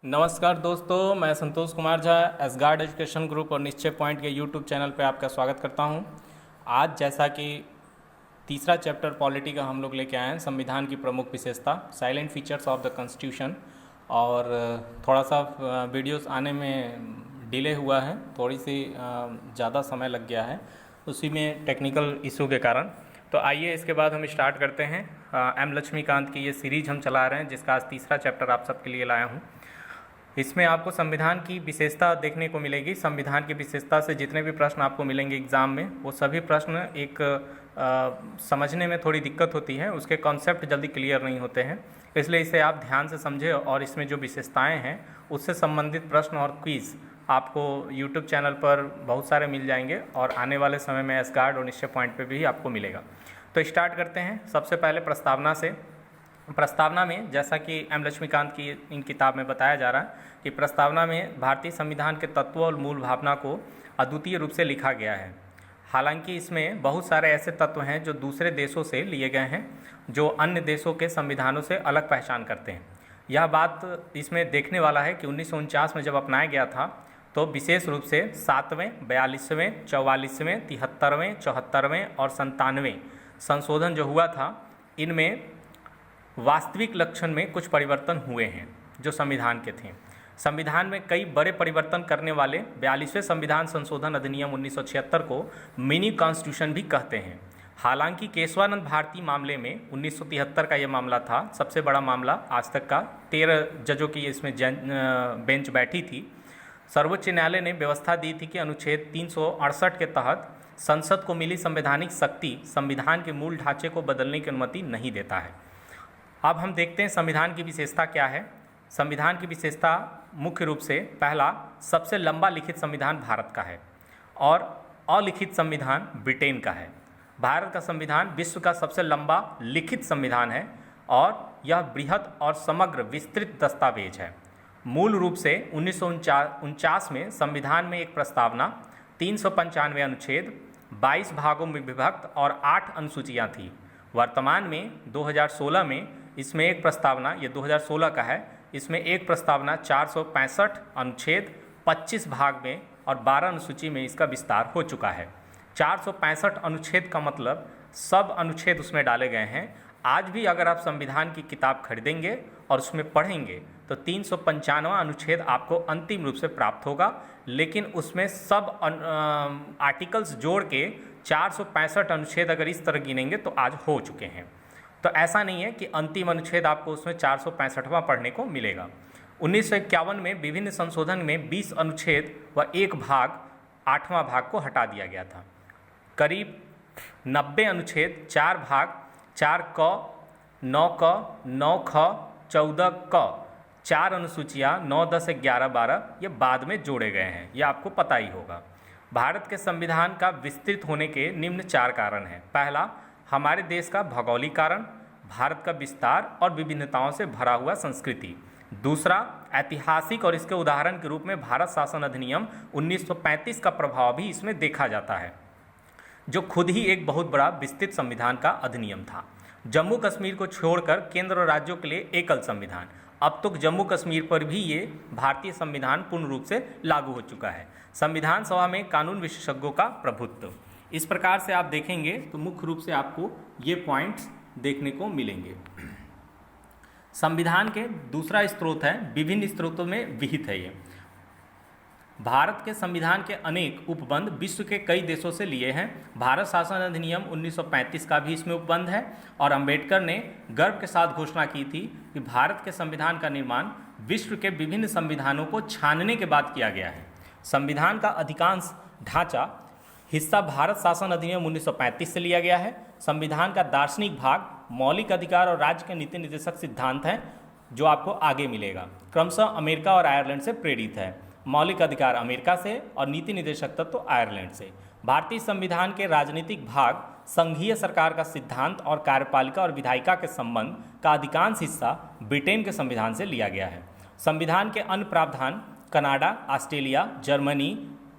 नमस्कार दोस्तों, मैं Santosh Kumar Jha Asgard education group और निश्चय पॉइंट के यूट्यूब चैनल पे आपका स्वागत करता हूं। आज जैसा कि तीसरा चैप्टर पॉलिटी का हम लोग लेके आए हैं, संविधान की प्रमुख विशेषता, salient features of the constitution. और थोड़ा सा वीडियोस आने में डिले हुआ है, थोड़ी सी ज़्यादा समय लग गया है उसी में टेक्निकल इशू के कारण। तो आइए इसके बाद हम स्टार्ट करते हैं। एम लक्ष्मीकांत की ये सीरीज हम चला रहे हैं, जिसका आज तीसरा चैप्टर आप सबके लिए लाया हूँ। इसमें आपको संविधान की विशेषता देखने को मिलेगी। संविधान की विशेषता से जितने भी प्रश्न आपको मिलेंगे एग्ज़ाम में, वो सभी प्रश्न एक समझने में थोड़ी दिक्कत होती है, उसके कॉन्सेप्ट जल्दी क्लियर नहीं होते हैं। इसलिए इसे आप ध्यान से समझें और इसमें जो विशेषताएं हैं उससे संबंधित प्रश्न और क्विज़ आपको यूट्यूब चैनल पर बहुत सारे मिल जाएंगे और आने वाले समय में एसगार्ड और निश्चय पॉइंट पे भी आपको मिलेगा। तो स्टार्ट करते हैं सबसे पहले प्रस्तावना से। प्रस्तावना में, जैसा कि एम लक्ष्मीकांत की इन किताब में बताया जा रहा है कि प्रस्तावना में भारतीय संविधान के तत्व और मूल भावना को अद्वितीय रूप से लिखा गया है। हालांकि इसमें बहुत सारे ऐसे तत्व हैं जो दूसरे देशों से लिए गए हैं, जो अन्य देशों के संविधानों से अलग पहचान करते हैं। यह बात इसमें देखने वाला है कि 1949 में जब अपनाया गया था तो विशेष रूप से 7वें, 42वें, 44वें, 73वें, 74वें और 97वें संशोधन जो हुआ था, इनमें वास्तविक लक्षण में कुछ परिवर्तन हुए हैं जो संविधान के थे। संविधान में कई बड़े परिवर्तन करने वाले 42वें संविधान संशोधन अधिनियम 1976 को मिनी कॉन्स्टिट्यूशन भी कहते हैं। हालांकि केशवानंद भारती मामले में 1973 का यह मामला था, सबसे बड़ा मामला आज तक का। 13 जजों की इसमें बेंच बैठी थी। सर्वोच्च न्यायालय ने व्यवस्था दी थी कि अनुच्छेद 368 के तहत संसद को मिली संवैधानिक शक्ति संविधान के मूल ढांचे को बदलने की अनुमति नहीं देता है। अब हम देखते हैं संविधान की विशेषता क्या है। संविधान की विशेषता मुख्य रूप से, पहला, सबसे लंबा लिखित संविधान भारत का है और अलिखित संविधान ब्रिटेन का है। भारत का संविधान विश्व का सबसे लंबा लिखित संविधान है और यह बृहत और समग्र विस्तृत दस्तावेज है। मूल रूप से 1949 में संविधान में एक प्रस्तावना, 395 अनुच्छेद, 22 भागों में विभक्त और 8 अनुसूचियाँ थी। वर्तमान में 2016 में इसमें एक प्रस्तावना, ये 2016 का है, इसमें एक प्रस्तावना 465 अनुच्छेद, 25 भाग में और 12 अनुसूची में इसका विस्तार हो चुका है। 465 अनुच्छेद का मतलब सब अनुच्छेद उसमें डाले गए हैं। आज भी अगर आप संविधान की किताब खरीदेंगे और उसमें पढ़ेंगे तो 395वां अनुच्छेद आपको अंतिम रूप से प्राप्त होगा, लेकिन उसमें सब आर्टिकल्स जोड़ के 465 अनुच्छेद अगर इस तरह गिनेंगे तो आज हो चुके हैं। तो ऐसा नहीं है कि अंतिम अनुच्छेद आपको उसमें 465वां पढ़ने को मिलेगा। 1951 में विभिन्न संशोधन में 20 अनुच्छेद व एक भाग, 8वां भाग को हटा दिया गया था। करीब 90 अनुच्छेद, 4 भाग, 4 क, 9 क, 9 ख, 14 क, 4 अनुसूचियाँ 9, 10, 11, 12 ये बाद में जोड़े गए हैं, ये आपको पता ही होगा। भारत के संविधान का विस्तृत होने के निम्न 4 कारण हैं। पहला, हमारे देश का भौगोलिक कारण, भारत का विस्तार और विभिन्नताओं से भरा हुआ संस्कृति। दूसरा, ऐतिहासिक और इसके उदाहरण के रूप में भारत शासन अधिनियम 1935 का प्रभाव भी इसमें देखा जाता है, जो खुद ही एक बहुत बड़ा विस्तृत संविधान का अधिनियम था। जम्मू कश्मीर को छोड़कर केंद्र और राज्यों के लिए एकल संविधान। अब तो जम्मू कश्मीर पर भी ये भारतीय संविधान पूर्ण रूप से लागू हो चुका है। संविधान सभा में कानून विशेषज्ञों का प्रभुत्व। इस प्रकार से आप देखेंगे तो मुख्य रूप से आपको ये पॉइंट्स देखने को मिलेंगे। संविधान के दूसरा स्रोत है, विभिन्न स्रोतों में विहित है। ये भारत के संविधान के अनेक उपबंध विश्व के कई देशों से लिए हैं। भारत शासन अधिनियम 1935 का भी इसमें उपबंध है और अंबेडकर ने गर्व के साथ घोषणा की थी कि भारत के संविधान का निर्माण विश्व के विभिन्न संविधानों को छानने के बाद किया गया है। संविधान का अधिकांश ढांचा हिस्सा भारत शासन अधिनियम 1935 से लिया गया है। संविधान का दार्शनिक भाग मौलिक अधिकार और राज्य के नीति निर्देशक सिद्धांत हैं, जो आपको आगे मिलेगा। क्रमशः अमेरिका और आयरलैंड से प्रेरित है। मौलिक अधिकार अमेरिका से और नीति निर्देशक तत्व तो आयरलैंड से। भारतीय संविधान के राजनीतिक भाग संघीय सरकार का सिद्धांत और कार्यपालिका और विधायिका के संबंध का अधिकांश हिस्सा ब्रिटेन के संविधान से लिया गया है। संविधान के अन्य प्रावधान कनाडा, ऑस्ट्रेलिया, जर्मनी,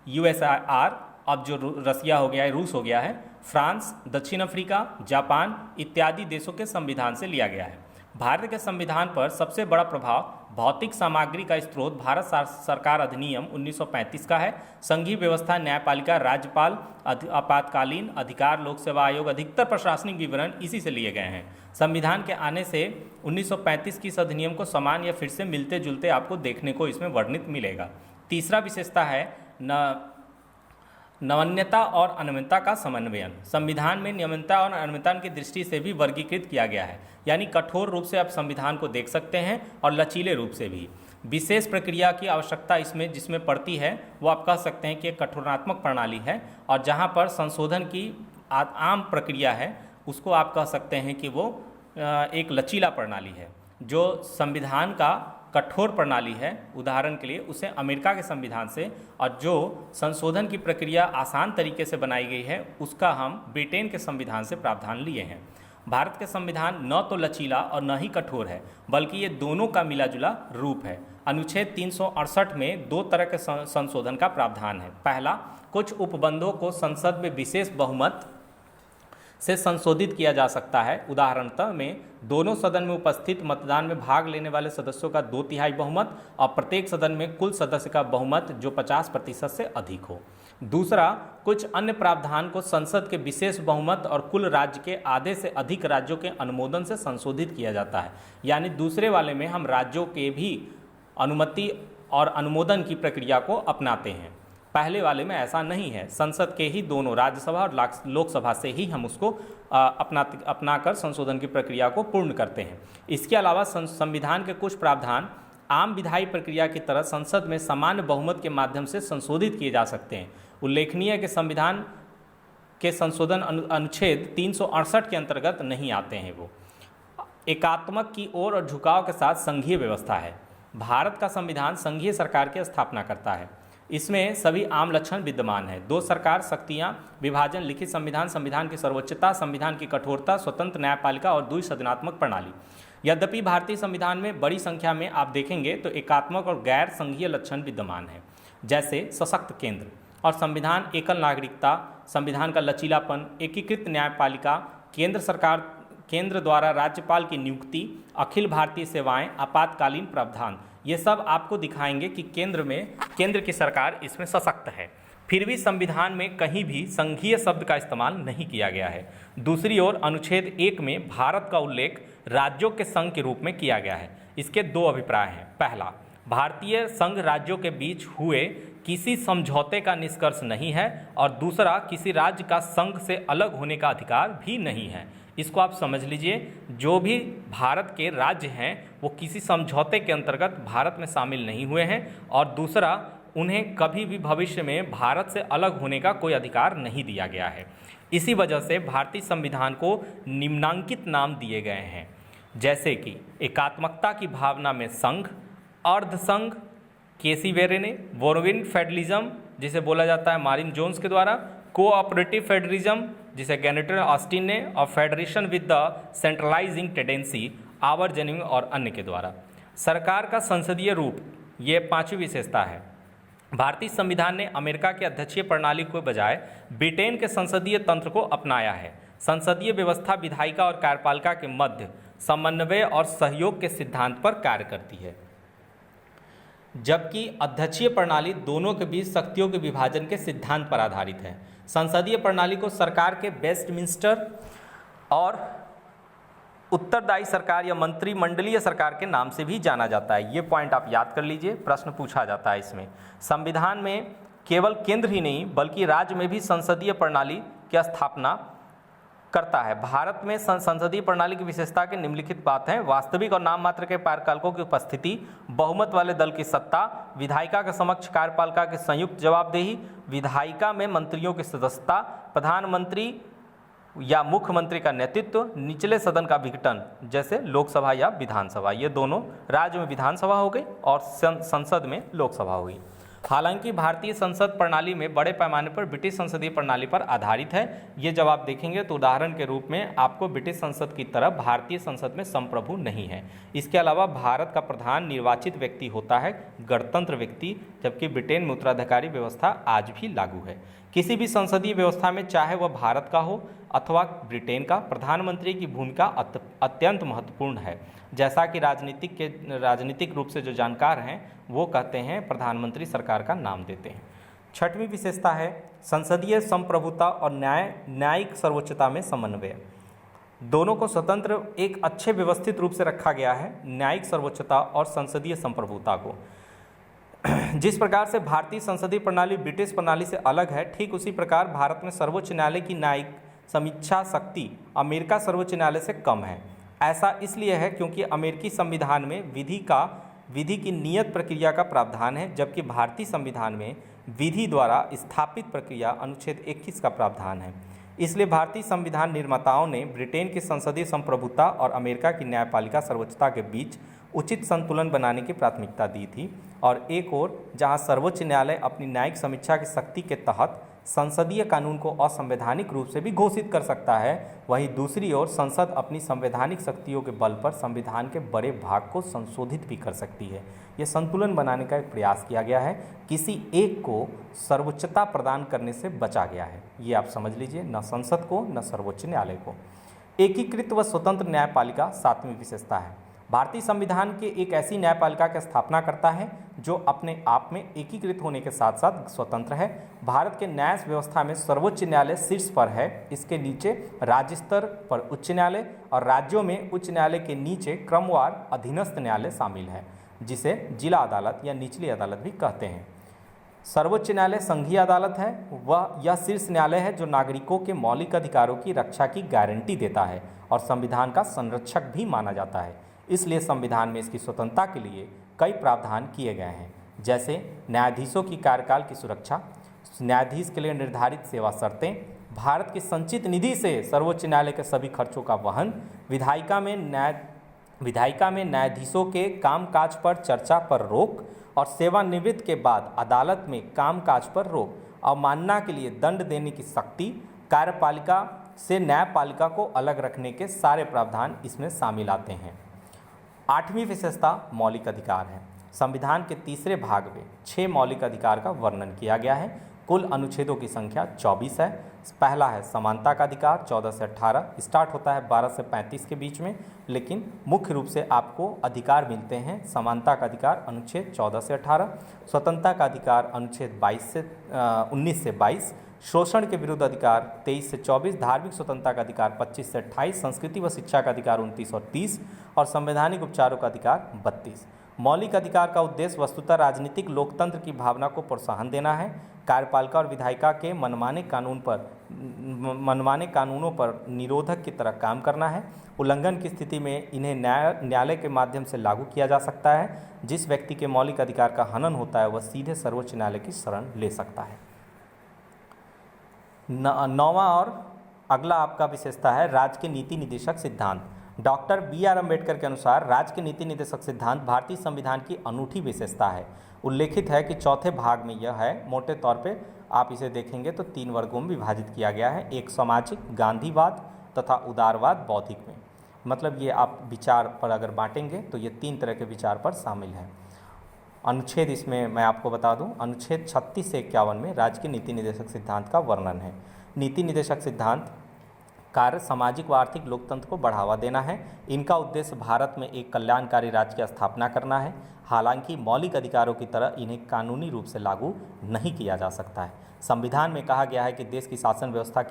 यूएसआर, अब जो रसिया हो गया है, रूस हो गया है, फ्रांस, दक्षिण अफ्रीका, जापान इत्यादि देशों के संविधान से लिया गया है। भारत के संविधान पर सबसे बड़ा प्रभाव भौतिक सामग्री का स्रोत भारत सरकार अधिनियम 1935 का है। संघीय व्यवस्था, न्यायपालिका, राज्यपाल, आपातकालीन अधिकार, लोक सेवा आयोग, अधिकतर प्रशासनिक विवरण इसी से लिए गए हैं। संविधान के आने से 1935 की इस अधिनियम को समान या फिर से मिलते जुलते आपको देखने को इसमें वर्णित मिलेगा। तीसरा विशेषता है नमनीयता और अनम्यता का समन्वयन। संविधान में नियमनता और अनम्यता की दृष्टि से भी वर्गीकृत किया गया है, यानी कठोर रूप से आप संविधान को देख सकते हैं और लचीले रूप से भी। विशेष प्रक्रिया की आवश्यकता इसमें जिसमें पड़ती है वो आप कह सकते हैं कि एक कठोरात्मक प्रणाली है, और जहाँ पर संशोधन की आम प्रक्रिया है उसको आप कह सकते हैं कि वो एक लचीला प्रणाली है। जो संविधान का कठोर प्रणाली है, उदाहरण के लिए उसे अमेरिका के संविधान से, और जो संशोधन की प्रक्रिया आसान तरीके से बनाई गई है उसका हम ब्रिटेन के संविधान से प्रावधान लिए हैं। भारत के संविधान न तो लचीला और न ही कठोर है, बल्कि ये दोनों का मिला जुला रूप है। अनुच्छेद 368 में दो तरह के संशोधन का प्रावधान है। पहला, कुछ उपबंधों को संसद में विशेष बहुमत से संशोधित किया जा सकता है। उदाहरणतः में दोनों सदन में उपस्थित मतदान में भाग लेने वाले सदस्यों का 2/3 बहुमत और प्रत्येक सदन में कुल सदस्य का बहुमत जो 50% से अधिक हो। दूसरा, कुछ अन्य प्रावधान को संसद के विशेष बहुमत और कुल राज्य के आधे से अधिक राज्यों के अनुमोदन से संशोधित किया जाता है। यानी दूसरे वाले में हम राज्यों के भी अनुमति और अनुमोदन की प्रक्रिया को अपनाते हैं, पहले वाले में ऐसा नहीं है। संसद के ही दोनों राज्यसभा और लोकसभा से ही हम उसको अपनाकर संशोधन की प्रक्रिया को पूर्ण करते हैं। इसके अलावा संविधान के कुछ प्रावधान आम विधायी प्रक्रिया की तरह संसद में सामान्य बहुमत के माध्यम से संशोधित किए जा सकते हैं। उल्लेखनीय है कि संविधान के संशोधन अनुच्छेद 368 के अंतर्गत नहीं आते हैं। वो एकात्मक की ओर और झुकाव के साथ संघीय व्यवस्था है। भारत का संविधान संघीय सरकार की स्थापना करता है। इसमें सभी आम लक्षण विद्यमान है। दो सरकार शक्तियां, विभाजन, लिखित संविधान, संविधान की सर्वोच्चता, संविधान की कठोरता, स्वतंत्र न्यायपालिका और द्विसदनात्मक प्रणाली। यद्यपि भारतीय संविधान में बड़ी संख्या में आप देखेंगे तो एकात्मक और गैर संघीय लक्षण विद्यमान है, जैसे सशक्त केंद्र और संविधान, एकल नागरिकता, संविधान का लचीलापन, एकीकृत न्यायपालिका, केंद्र सरकार, केंद्र द्वारा राज्यपाल की नियुक्ति, अखिल भारतीय सेवाएं, आपातकालीन प्रावधान। ये सब आपको दिखाएंगे कि केंद्र की सरकार इसमें सशक्त है। फिर भी संविधान में कहीं भी संघीय शब्द का इस्तेमाल नहीं किया गया है। दूसरी ओर अनुच्छेद 1 में भारत का उल्लेख राज्यों के संघ के रूप में किया गया है। इसके दो अभिप्राय हैं। पहला, भारतीय संघ राज्यों के बीच हुए किसी समझौते का निष्कर्ष नहीं है, और दूसरा, किसी राज्य का संघ से अलग होने का अधिकार भी नहीं है। इसको आप समझ लीजिए, जो भी भारत के राज्य हैं वो किसी समझौते के अंतर्गत भारत में शामिल नहीं हुए हैं, और दूसरा, उन्हें कभी भी भविष्य में भारत से अलग होने का कोई अधिकार नहीं दिया गया है। इसी वजह से भारतीय संविधान को निम्नांकित नाम दिए गए हैं, जैसे कि एकात्मकता की भावना में संघ, अर्ध संघ, केसी वेरे ने, बोरविन फेडरलिज्म जिसे बोला जाता है मारिन जोन्स के द्वारा, कोऑपरेटिव फेडरलिज्म जिसे गैनेटर ऑस्टिन ने, और federation with the centralising tendency Ivor Jennings और अन्य के द्वारा। सरकार का संसदीय रूप, ये पांचवी विशेषता है। भारतीय संविधान ने अमेरिका की अध्यक्षीय प्रणाली के बजाय ब्रिटेन के संसदीय तंत्र को अपनाया है। संसदीय व्यवस्था विधायिका और कार्यपालिका के मध्य समन्वय और सहयोग के सिद्धांत पर कार्य करती है, जबकि अध्यक्षीय प्रणाली दोनों के बीच शक्तियों के विभाजन के सिद्धांत पर आधारित है। संसदीय प्रणाली को सरकार के वेस्टमिंस्टर और उत्तरदायी सरकार या मंत्रिमंडलीय सरकार के नाम से भी जाना जाता है। ये पॉइंट आप याद कर लीजिए, प्रश्न पूछा जाता है इसमें। संविधान में केवल केंद्र ही नहीं बल्कि राज्य में भी संसदीय प्रणाली की स्थापना करता है। भारत में संसदीय प्रणाली की विशेषता के निम्नलिखित बात हैं। वास्तविक और नाम मात्र के कार्यपालकों की उपस्थिति, बहुमत वाले दल की सत्ता, विधायिका के समक्ष कार्यपालिका की संयुक्त जवाबदेही, विधायिका में मंत्रियों की सदस्यता, प्रधानमंत्री या मुख्यमंत्री का नेतृत्व, निचले सदन का विघटन जैसे लोकसभा या विधानसभा। ये दोनों राज्य में विधानसभा हो गई और संसद में लोकसभा हो गई। हालांकि भारतीय संसद प्रणाली में बड़े पैमाने पर ब्रिटिश संसदीय प्रणाली पर आधारित है। ये जब आप देखेंगे तो उदाहरण के रूप में आपको ब्रिटिश संसद की तरह भारतीय संसद में संप्रभु नहीं है। इसके अलावा भारत का प्रधान निर्वाचित व्यक्ति होता है, गणतंत्र व्यक्ति, जबकि ब्रिटेन में उत्तराधिकारी व्यवस्था आज भी लागू है। किसी भी संसदीय व्यवस्था में, चाहे वह भारत का हो अथवा ब्रिटेन का, प्रधानमंत्री की भूमिका अत्यंत महत्वपूर्ण है। जैसा कि राजनीतिक रूप से जो जानकार हैं वो कहते हैं, प्रधानमंत्री सरकार का नाम देते हैं। छठवीं विशेषता है संसदीय संप्रभुता और न्यायिक सर्वोच्चता में समन्वय। दोनों को स्वतंत्र एक अच्छे व्यवस्थित रूप से रखा गया है, न्यायिक सर्वोच्चता और संसदीय संप्रभुता को। जिस प्रकार से भारतीय संसदीय प्रणाली ब्रिटिश प्रणाली से अलग है, ठीक उसी प्रकार भारत में सर्वोच्च न्यायालय की न्यायिक समीक्षा शक्ति अमेरिका सर्वोच्च न्यायालय से कम है। ऐसा इसलिए है क्योंकि अमेरिकी संविधान में विधि की नियत प्रक्रिया का प्रावधान है, जबकि भारतीय संविधान में विधि द्वारा स्थापित प्रक्रिया अनुच्छेद 21 का प्रावधान है। इसलिए भारतीय संविधान निर्माताओं ने ब्रिटेन की संसदीय संप्रभुता और अमेरिका की न्यायपालिका सर्वोच्चता के बीच उचित संतुलन बनाने की प्राथमिकता दी थी। और एक ओर जहां सर्वोच्च न्यायालय अपनी न्यायिक समीक्षा की शक्ति के तहत संसदीय कानून को असंवैधानिक रूप से भी घोषित कर सकता है, वहीं दूसरी ओर संसद अपनी संवैधानिक शक्तियों के बल पर संविधान के बड़े भाग को संशोधित भी कर सकती है। यह संतुलन बनाने का एक प्रयास किया गया है, किसी एक को सर्वोच्चता प्रदान करने से बचा गया है। ये आप समझ लीजिए, न संसद को न सर्वोच्च न्यायालय को। एकीकृत व स्वतंत्र न्यायपालिका सातवीं विशेषता है। भारतीय संविधान के एक ऐसी न्यायपालिका की स्थापना करता है जो अपने आप में एकीकृत होने के साथ साथ स्वतंत्र है। भारत के न्याय व्यवस्था में सर्वोच्च न्यायालय शीर्ष पर है, इसके नीचे राज्य स्तर पर उच्च न्यायालय और राज्यों में उच्च न्यायालय के नीचे क्रमवार अधीनस्थ न्यायालय शामिल है, जिसे जिला अदालत या निचली अदालत भी कहते हैं। सर्वोच्च न्यायालय संघीय अदालत है, वह यह शीर्ष न्यायालय है जो नागरिकों के मौलिक अधिकारों की रक्षा की गारंटी देता है और संविधान का संरक्षक भी माना जाता है। इसलिए संविधान में इसकी स्वतंत्रता के लिए कई प्रावधान किए गए हैं, जैसे न्यायाधीशों की कार्यकाल की सुरक्षा, न्यायाधीश के लिए निर्धारित सेवा शर्तें, भारत की संचित निधि से सर्वोच्च न्यायालय के सभी खर्चों का वहन, विधायिका में न्यायाधीशों के कामकाज पर चर्चा पर रोक और सेवानिवृत्त के बाद अदालत में कामकाज पर रोक, अवमानना के लिए दंड देने की शक्ति, कार्यपालिका से न्यायपालिका को अलग रखने के सारे प्रावधान इसमें शामिल आते हैं। आठवीं विशेषता मौलिक अधिकार है। संविधान के तीसरे भाग में 6 मौलिक अधिकार का वर्णन किया गया है। कुल अनुच्छेदों की संख्या 24 है। पहला है समानता का अधिकार, 14 से 18, स्टार्ट होता है 12 से 35 के बीच में, लेकिन मुख्य रूप से आपको अधिकार मिलते हैं। समानता का अधिकार अनुच्छेद 14 से 18, स्वतंत्रता का अधिकार अनुच्छेद 19 से 22, शोषण के विरुद्ध अधिकार 23 से 24, धार्मिक स्वतंत्रता का अधिकार 25 से 28, संस्कृति व शिक्षा का अधिकार 29 और 30 और संवैधानिक उपचारों का अधिकार 32। मौलिक अधिकार का उद्देश्य वस्तुतः राजनीतिक लोकतंत्र की भावना को प्रोत्साहन देना है। कार्यपालिका और विधायिका के मनमाने कानूनों पर निरोधक की तरह काम करना है। उल्लंघन की स्थिति में इन्हें न्यायालय के माध्यम से लागू किया जा सकता है। जिस व्यक्ति के मौलिक अधिकार का हनन होता है वह सीधे सर्वोच्च न्यायालय की शरण ले सकता है। नौवां और अगला आपका विशेषता है राज्य के नीति निर्देशक सिद्धांत। डॉक्टर BR अम्बेडकर के अनुसार राज्य के नीति निर्देशक सिद्धांत भारतीय संविधान की अनूठी विशेषता है। उल्लेखित है कि चौथे भाग में यह है, मोटे तौर पे आप इसे देखेंगे तो 3 वर्गों में विभाजित किया गया है, एक सामाजिक, गांधीवाद तथा उदारवाद बौद्धिक में। मतलब ये आप विचार पर अगर बांटेंगे तो ये 3 तरह के विचार पर शामिल है। अनुच्छेद इसमें मैं आपको बता दूं, अनुच्छेद 36 से 51 में राज्य के नीति निर्देशक सिद्धांत का वर्णन है। नीति निर्देशक सिद्धांत कार्य सामाजिक व आर्थिक लोकतंत्र को बढ़ावा देना है। इनका उद्देश्य भारत में एक कल्याणकारी राज्य की स्थापना करना है। हालांकि मौलिक अधिकारों की तरह इन्हें कानूनी रूप से लागू नहीं किया जा सकता है। संविधान में कहा गया है कि देश के शासन व्यवस्था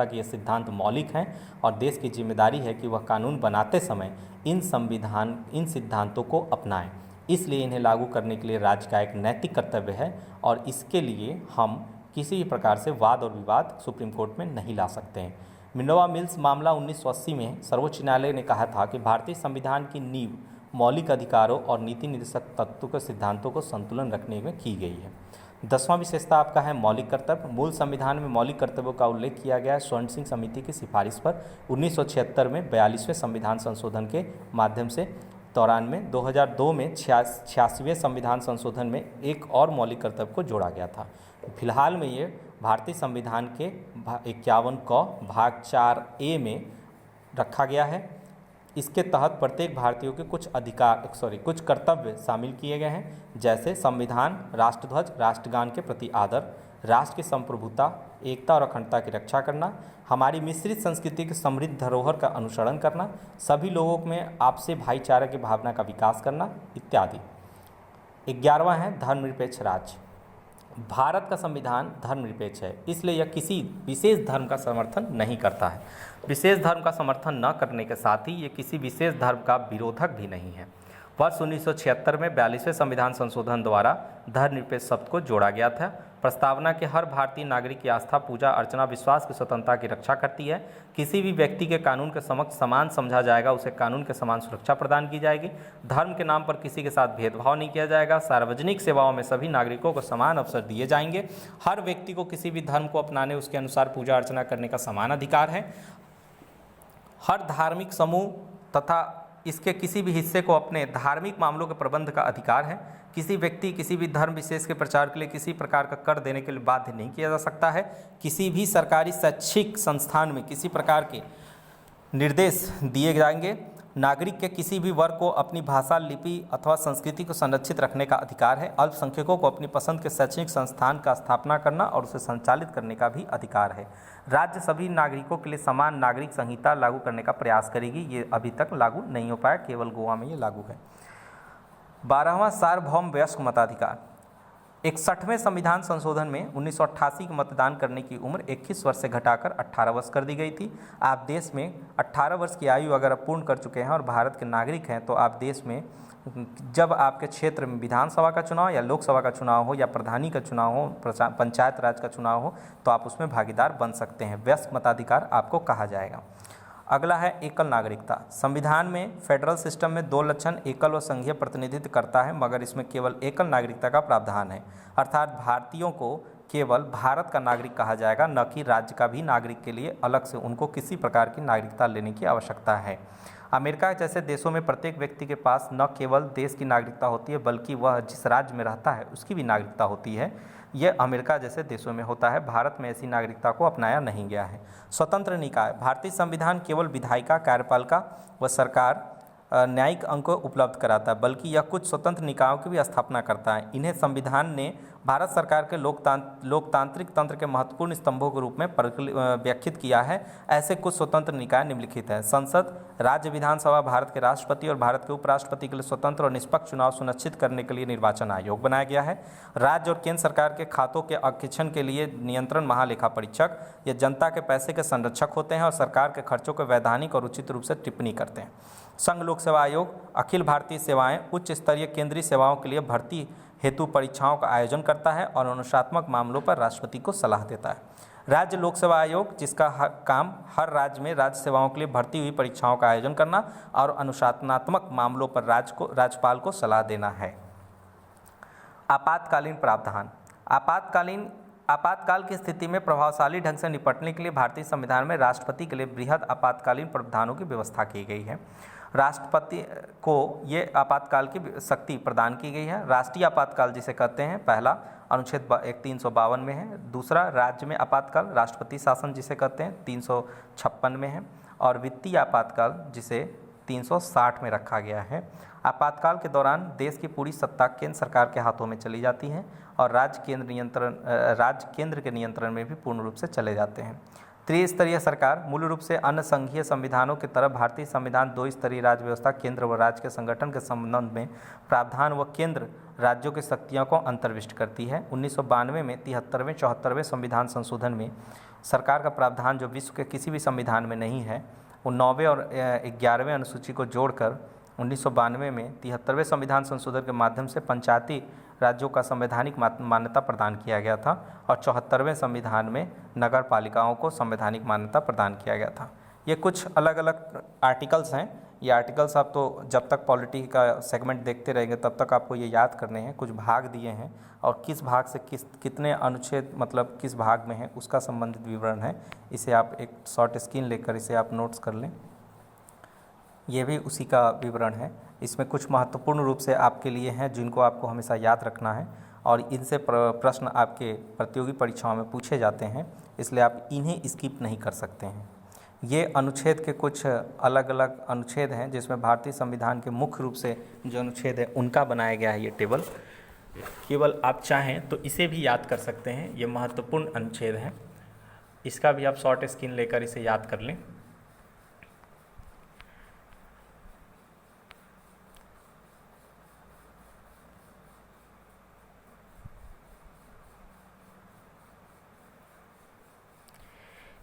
की ये सिद्धांत मौलिक हैं और देश की जिम्मेदारी है कि वह कानून बनाते समय इन सिद्धांतों को अपनाएं। इसलिए इन्हें लागू करने के लिए राज्य का एक नैतिक कर्तव्य है और इसके लिए हम किसी भी प्रकार से वाद और विवाद सुप्रीम कोर्ट में नहीं ला सकते हैं। मिनोवा मिल्स मामला 1980 में सर्वोच्च न्यायालय ने कहा था कि भारतीय संविधान की नींव मौलिक अधिकारों और नीति निर्देशक तत्वों के सिद्धांतों को संतुलन रखने में की गई है। 10वां विशेषता आपका है मौलिक कर्तव्य। मूल संविधान में मौलिक कर्तव्यों का उल्लेख किया गया है स्वर्ण सिंह समिति की सिफारिश पर 1976 में 42वें संविधान संशोधन के माध्यम से दौरान में 2002 में 86वें संविधान संशोधन में एक और मौलिक कर्तव्य को जोड़ा गया था। फिलहाल में ये भारतीय संविधान के 51 क भाग 4A में रखा गया है। इसके तहत प्रत्येक भारतीयों के कुछ कर्तव्य शामिल किए गए हैं, जैसे संविधान, राष्ट्रध्वज, राष्ट्रगान के प्रति आदर, राष्ट्र की संप्रभुता, एकता और अखंडता की रक्षा करना, हमारी मिश्रित संस्कृति की समृद्ध धरोहर का अनुसरण करना, सभी लोगों में आपसी भाईचारे की भावना का विकास करना इत्यादि। 11वां है धर्मनिरपेक्ष राज्य। भारत का संविधान धर्मनिरपेक्ष है, इसलिए यह किसी विशेष धर्म का समर्थन नहीं करता है। विशेष धर्म का समर्थन न करने के साथ ही ये किसी विशेष धर्म का विरोधक भी नहीं है। वर्ष 1976 में 42वें संविधान संशोधन द्वारा धर्मनिरपेक्ष शब्द को जोड़ा गया था। प्रस्तावना के हर भारतीय नागरिक की आस्था, पूजा अर्चना, विश्वास की स्वतंत्रता की रक्षा करती है। किसी भी व्यक्ति के कानून के समक्ष समान समझा जाएगा, उसे कानून के समान सुरक्षा प्रदान की जाएगी। धर्म के नाम पर किसी के साथ भेदभाव नहीं किया जाएगा। सार्वजनिक सेवाओं में सभी नागरिकों को समान अवसर दिए जाएंगे। हर व्यक्ति को किसी भी धर्म को अपनाने, उसके अनुसार पूजा अर्चना करने का समान अधिकार है। हर धार्मिक समूह तथा इसके किसी भी हिस्से को अपने धार्मिक मामलों के प्रबंध का अधिकार है। किसी व्यक्ति किसी भी धर्म विशेष के प्रचार के लिए किसी प्रकार का कर देने के लिए बाध्य नहीं किया जा सकता है। किसी भी सरकारी शैक्षिक संस्थान में किसी प्रकार के निर्देश दिए जाएंगे। नागरिक के किसी भी वर्ग को अपनी भाषा, लिपि अथवा संस्कृति को संरक्षित रखने का अधिकार है। अल्पसंख्यकों को अपनी पसंद के शैक्षणिक संस्थान का स्थापना करना और उसे संचालित करने का भी अधिकार है। राज्य सभी नागरिकों के लिए समान नागरिक संहिता लागू करने का प्रयास करेगी। ये अभी तक लागू नहीं हो पाया, केवल गोवा में ये लागू है। 12वां सार्वभौम वयस्क मताधिकार। 61वें संविधान संशोधन में 1988 के मतदान करने की उम्र 21 वर्ष से घटाकर 18 वर्ष कर दी गई थी। आप देश में 18 वर्ष की आयु अगर आप पूर्ण कर चुके हैं और भारत के नागरिक हैं, तो आप देश में जब आपके क्षेत्र में विधानसभा का चुनाव या लोकसभा का चुनाव हो या प्रधानी का चुनाव हो, पंचायत राज का चुनाव हो, तो आप उसमें भागीदार बन सकते हैं। वयस्क मताधिकार आपको कहा जाएगा। अगला है एकल नागरिकता। संविधान में फेडरल सिस्टम में 2 लक्षण एकल और संघीय प्रतिनिधित्व करता है, मगर इसमें केवल एकल नागरिकता का प्रावधान है। अर्थात भारतीयों को केवल भारत का नागरिक कहा जाएगा, न कि राज्य का भी नागरिक के लिए अलग से उनको किसी प्रकार की नागरिकता लेने की आवश्यकता है। अमेरिका जैसे देशों में प्रत्येक व्यक्ति के पास न केवल देश की नागरिकता होती है, बल्कि वह जिस राज्य में रहता है उसकी भी नागरिकता होती है। यह अमेरिका जैसे देशों में होता है। भारत में ऐसी नागरिकता को अपनाया नहीं गया है। स्वतंत्र निकाय। भारतीय संविधान केवल विधायिका, कार्यपालिका व सरकार न्यायिक अंग को उपलब्ध कराता है, बल्कि यह कुछ स्वतंत्र निकायों की भी स्थापना करता है। इन्हें संविधान ने भारत सरकार के लोकतांत्रिक तंत्र के महत्वपूर्ण स्तंभों के रूप में व्याख्यात किया है। ऐसे कुछ स्वतंत्र निकाय निम्नलिखित हैं। संसद, राज्य विधानसभा, भारत के राष्ट्रपति और भारत के उपराष्ट्रपति के लिए स्वतंत्र और निष्पक्ष चुनाव सुनिश्चित करने के लिए निर्वाचन आयोग बनाया गया है। राज्य और केंद्र सरकार के खातों के अंकेक्षण के लिए नियंत्रण महालेखा परीक्षक। ये जनता के पैसे के संरक्षक होते हैं और सरकार के खर्चों को वैधानिक और उचित रूप से टिप्पणी करते हैं। संघ लोक सेवा आयोग अखिल भारतीय सेवाएं, उच्च स्तरीय केंद्रीय सेवाओं के लिए भर्ती हेतु परीक्षाओं का आयोजन करता है और अनुशासनात्मक मामलों पर राष्ट्रपति को सलाह देता है। राज्य लोक सेवा आयोग, जिसका काम हर राज्य में राज्य सेवाओं के लिए भर्ती हुई परीक्षाओं का आयोजन करना और अनुशासनात्मक मामलों पर राज्यपाल को सलाह देना है। आपातकालीन प्रावधान। आपातकाल की स्थिति में प्रभावशाली ढंग से निपटने के लिए भारतीय संविधान में राष्ट्रपति के लिए बृहद आपातकालीन प्रावधानों की व्यवस्था की गई है। राष्ट्रपति को ये आपातकाल की शक्ति प्रदान की गई है। राष्ट्रीय आपातकाल जिसे कहते हैं, पहला अनुच्छेद 352 में है। दूसरा राज्य में आपातकाल, राष्ट्रपति शासन जिसे कहते हैं, 356 में है। और वित्तीय आपातकाल जिसे 360 में रखा गया है। आपातकाल के दौरान देश की पूरी सत्ता केंद्र सरकार के हाथों में चली जाती है और राज्य केंद्र के नियंत्रण में भी पूर्ण रूप से चले जाते हैं। त्रिस्तरीय सरकार। मूल रूप से अन्य संघीय संविधानों की तरह भारतीय संविधान 2 स्तरीय राज्य व्यवस्था, केंद्र व राज्य के संगठन के संबंध में प्रावधान व केंद्र राज्यों की शक्तियों को अंतर्विष्ट करती है। 1992 में 73वें 74वें संविधान संशोधन में सरकार का प्रावधान जो विश्व के किसी भी संविधान में नहीं है, वो 9वें और 11वें अनुसूची को जोड़कर 1992 में 73वें संविधान संशोधन के माध्यम से पंचायती राज्यों का संवैधानिक मान्यता प्रदान किया गया था और 74वें संविधान में नगर पालिकाओं को संवैधानिक मान्यता प्रदान किया गया था। ये कुछ अलग अलग आर्टिकल्स हैं। ये आर्टिकल्स आप तो जब तक पॉलिटी का सेगमेंट देखते रहेंगे तब तक आपको ये याद करने हैं। कुछ भाग दिए हैं और किस भाग से कितने अनुच्छेद मतलब किस भाग में है उसका संबंधित विवरण है। इसे आप एक शॉर्ट स्क्रीन लेकर इसे आप नोट्स कर लें। ये भी उसी का विवरण है। इसमें कुछ महत्वपूर्ण रूप से आपके लिए हैं जिनको आपको हमेशा याद रखना है, और इनसे प्रश्न आपके प्रतियोगी परीक्षाओं में पूछे जाते हैं, इसलिए आप इन्हें स्किप नहीं कर सकते हैं। ये अनुच्छेद के कुछ अलग अलग अनुच्छेद हैं जिसमें भारतीय संविधान के मुख्य रूप से जो अनुच्छेद है उनका बनाया गया है ये टेबल। केवल आप चाहें तो इसे भी याद कर सकते हैं, ये महत्वपूर्ण अनुच्छेद है, इसका भी आप शॉर्ट स्क्रीन लेकर इसे याद कर लें।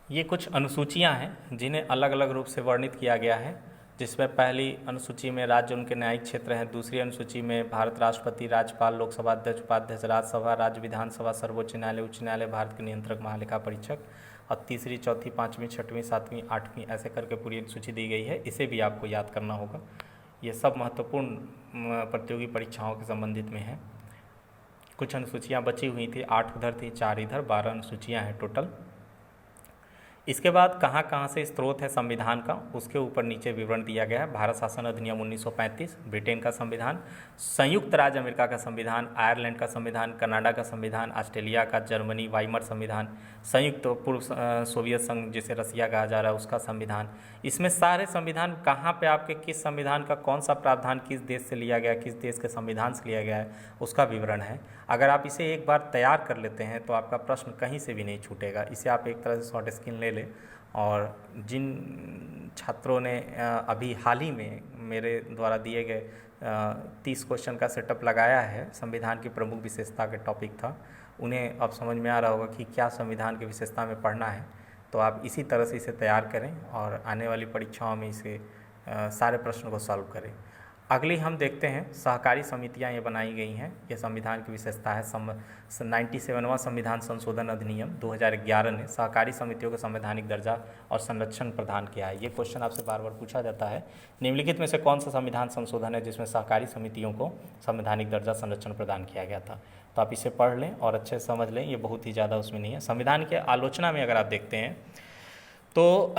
ये कुछ अनुसूचियां हैं जिन्हें अलग अलग रूप से वर्णित किया गया है, जिसमें पहली अनुसूची में राज्य उनके न्यायिक क्षेत्र हैं, दूसरी अनुसूची में भारत राष्ट्रपति, राज्यपाल, लोकसभा अध्यक्ष, उपाध्यक्ष, राज्यसभा, राज्य विधानसभा, सर्वोच्च न्यायालय, उच्च न्यायालय, भारत के नियंत्रक, महालेखा परीक्षक, और तीसरी, चौथी, पाँचवीं, छठवीं, सातवीं, आठवीं ऐसे करके पूरी सूची दी गई है। इसे भी आपको याद करना होगा। ये सब महत्वपूर्ण प्रतियोगी परीक्षाओं के संबंधित में है। कुछ अनुसूचियाँ बची हुई थी, 8 उधर थी, 4 इधर, 12 अनुसूचियाँ हैं टोटल। इसके बाद कहाँ कहाँ से स्रोत है संविधान का, उसके ऊपर नीचे विवरण दिया गया है। भारत शासन अधिनियम 1935, ब्रिटेन का संविधान, संयुक्त राज्य अमेरिका का संविधान, आयरलैंड का संविधान, कनाडा का संविधान, ऑस्ट्रेलिया का, जर्मनी, वाइमर संविधान, संयुक्त पूर्व सोवियत संघ जिसे रसिया कहा जा रहा है उसका संविधान। इसमें सारे संविधान कहाँ पे आपके किस संविधान का कौन सा प्रावधान किस देश से लिया गया, किस देश के संविधान से लिया गया है, उसका विवरण है। अगर आप इसे एक बार तैयार कर लेते हैं तो आपका प्रश्न कहीं से भी नहीं छूटेगा। इसे आप एक तरह से शॉर्ट स्क्रीन ले लें। और जिन छात्रों ने अभी हाल ही में मेरे द्वारा दिए गए 30 क्वेश्चन का सेटअप लगाया है, संविधान की प्रमुख विशेषता के टॉपिक था, उन्हें अब समझ में आ रहा होगा कि क्या संविधान की विशेषता में पढ़ना है। तो आप इसी तरह से इसे तैयार करें और आने वाली परीक्षाओं में इसे सारे प्रश्नों को सॉल्व करें। अगली हम देखते हैं सहकारी समितियां ये बनाई गई हैं। ये संविधान की विशेषता है। 97वां संविधान संशोधन अधिनियम 2011 ने सहकारी समितियों को संवैधानिक दर्जा और संरक्षण प्रदान किया है। ये क्वेश्चन आपसे बार बार पूछा जाता है, निम्नलिखित में से कौन सा संविधान संशोधन है जिसमें सहकारी समितियों को संवैधानिक दर्जा संरक्षण प्रदान किया गया था। तो आप इसे पढ़ लें और अच्छे से समझ लें, ये बहुत ही ज़्यादा उसमें नहीं है। संविधान के आलोचना में अगर आप देखते हैं तो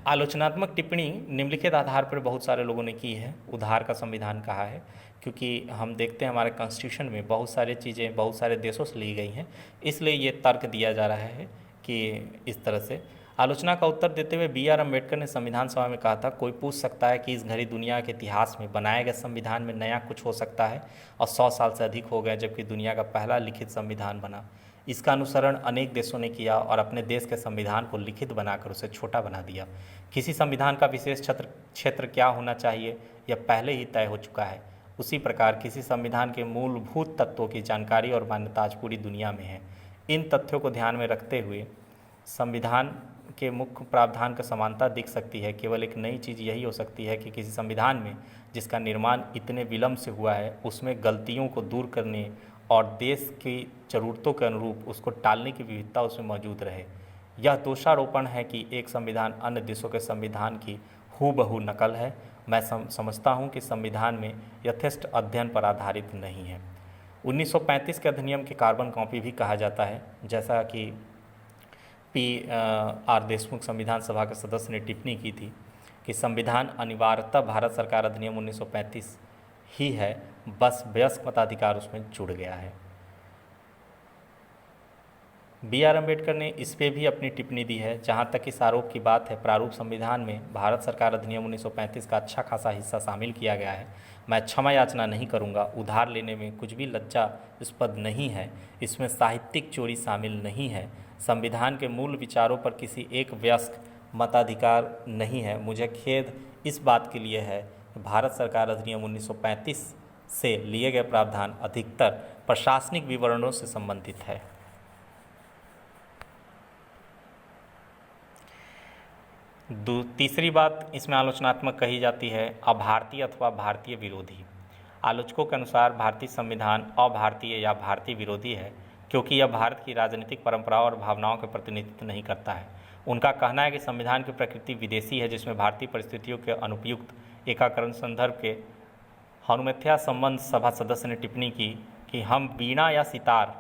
आलोचनात्मक टिप्पणी निम्नलिखित आधार पर बहुत सारे लोगों ने की है। उधार का संविधान कहा है, क्योंकि हम देखते हैं हमारे कॉन्स्टिट्यूशन में बहुत सारी चीज़ें बहुत सारे देशों से ली गई हैं, इसलिए ये तर्क दिया जा रहा है कि इस तरह से। आलोचना का उत्तर देते हुए बी आर अम्बेडकर ने संविधान सभा में कहा था, कोई पूछ सकता है कि इस घड़ी दुनिया के इतिहास में बनाए गए संविधान में नया कुछ हो सकता है, और 100 साल से अधिक हो गए जबकि दुनिया का पहला लिखित संविधान बना। इसका अनुसरण अनेक देशों ने किया और अपने देश के संविधान को लिखित बनाकर उसे छोटा बना दिया। किसी संविधान का विशेष क्षेत्र क्या होना चाहिए यह पहले ही तय हो चुका है। उसी प्रकार किसी संविधान के मूलभूत तत्वों की जानकारी और मान्यता आज पूरी दुनिया में है। इन तथ्यों को ध्यान में रखते हुए संविधान के मुख्य प्रावधान का समानता दिख सकती है। केवल एक नई चीज़ यही हो सकती है कि किसी संविधान में जिसका निर्माण इतने विलम्ब से हुआ है उसमें गलतियों को दूर करने और देश की ज़रूरतों के अनुरूप उसको टालने की विविधता उसमें मौजूद रहे। यह दोषारोपण है कि एक संविधान अन्य देशों के संविधान की हूबहू नकल है। मैं समझता हूं कि संविधान में यथेष्ट अध्ययन पर आधारित नहीं है। 1935 के अधिनियम के कार्बन कॉपी भी कहा जाता है, जैसा कि PR देशमुख संविधान सभा के सदस्य ने टिप्पणी की थी कि संविधान अनिवार्यतः भारत सरकार अधिनियम 1935 ही है, बस वयस्क मताधिकार उसमें जुड़ गया है। BR अम्बेडकर ने इस पे भी अपनी टिप्पणी दी है। जहाँ तक इस आरोप की बात है, प्रारूप संविधान में भारत सरकार अधिनियम 1935 का अच्छा खासा हिस्सा शामिल किया गया है। मैं क्षमा याचना नहीं करूँगा, उधार लेने में कुछ भी लज्जास्पद नहीं है, इसमें साहित्यिक चोरी शामिल नहीं है। संविधान के मूल विचारों पर किसी एक वयस्क मताधिकार नहीं है। मुझे खेद इस बात के लिए है कि भारत सरकार अधिनियम 1935 से लिए गए प्रावधान अधिकतर प्रशासनिक विवरणों से संबंधित है। तीसरी बात इसमें आलोचनात्मक कही जाती है, अभारतीय अथवा भारतीय विरोधी। आलोचकों के अनुसार भारतीय संविधान अभारतीय या भारतीय विरोधी है क्योंकि यह भारत की राजनीतिक परंपराओं और भावनाओं का प्रतिनिधित्व नहीं करता है। उनका कहना है कि संविधान की प्रकृति विदेशी है, जिसमें भारतीय परिस्थितियों के अनुपयुक्त एकाकरण संदर्भ के हनुमथ्या संबंध सभा सदस्य ने टिप्पणी की कि हम वीणा या सितार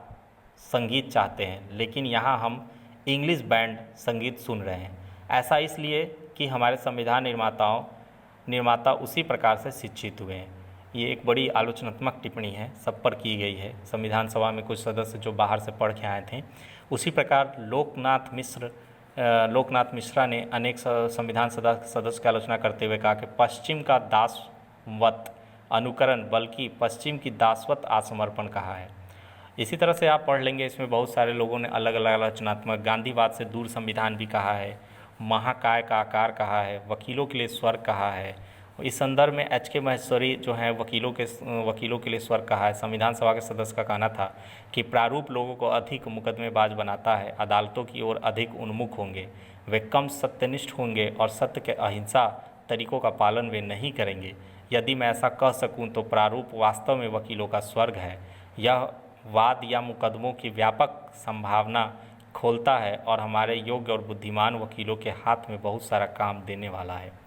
संगीत चाहते हैं, लेकिन यहाँ हम इंग्लिश बैंड संगीत सुन रहे हैं। ऐसा इसलिए कि हमारे संविधान निर्माताओं निर्माता उसी प्रकार से शिक्षित हुए हैं। ये एक बड़ी आलोचनात्मक टिप्पणी है, सब पर की गई है। संविधान सभा में कुछ सदस्य जो बाहर से पढ़ के आए थे, उसी प्रकार लोकनाथ मिश्रा ने अनेक संविधान सदस्य की आलोचना करते हुए कहा कि पश्चिम का दासवत अनुकरण बल्कि पश्चिम की दासवत आत्मसमर्पण कहा है। इसी तरह से आप पढ़ लेंगे, इसमें बहुत सारे लोगों ने अलग अलग आलोचनात्मक गांधीवाद से दूर संविधान भी कहा है, महाकाय का आकार कहा है, वकीलों के लिए स्वर्ग कहा है। इस संदर्भ में एच.के. महेश्वरी जो हैं वकीलों के लिए स्वर्ग कहा है। संविधान सभा के सदस्य का कहना था कि प्रारूप लोगों को अधिक मुकदमेबाज बनाता है, अदालतों की ओर अधिक उन्मुख होंगे, वे कम सत्यनिष्ठ होंगे और सत्य के अहिंसा तरीकों का पालन वे नहीं करेंगे। यदि मैं ऐसा कह सकूं तो प्रारूप वास्तव में वकीलों का स्वर्ग है। यह वाद या मुकदमों की व्यापक संभावना खोलता है और हमारे योग्य और बुद्धिमान वकीलों के हाथ में बहुत सारा काम देने वाला है।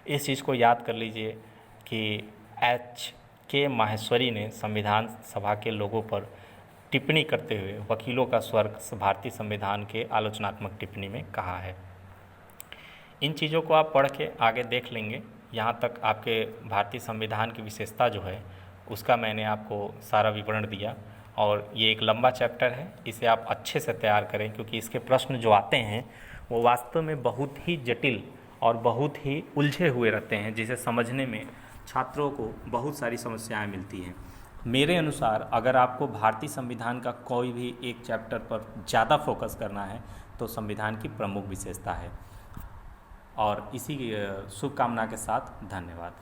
इस चीज़ को याद कर लीजिए कि एच.के. माहेश्वरी ने संविधान सभा के लोगों पर टिप्पणी करते हुए वकीलों का स्वर्ग भारतीय संविधान के आलोचनात्मक टिप्पणी में कहा है। इन चीज़ों को आप पढ़ के आगे देख लेंगे। यहाँ तक आपके भारतीय संविधान की विशेषता जो है उसका मैंने आपको सारा विवरण दिया, और ये एक लंबा चैप्टर है, इसे आप अच्छे से तैयार करें क्योंकि इसके प्रश्न जो आते हैं वो वास्तव में बहुत ही जटिल और बहुत ही उलझे हुए रहते हैं, जिसे समझने में छात्रों को बहुत सारी समस्याएं मिलती हैं। मेरे अनुसार अगर आपको भारतीय संविधान का कोई भी एक चैप्टर पर ज़्यादा फोकस करना है तो संविधान की प्रमुख विशेषता है। और इसी शुभकामना के साथ धन्यवाद।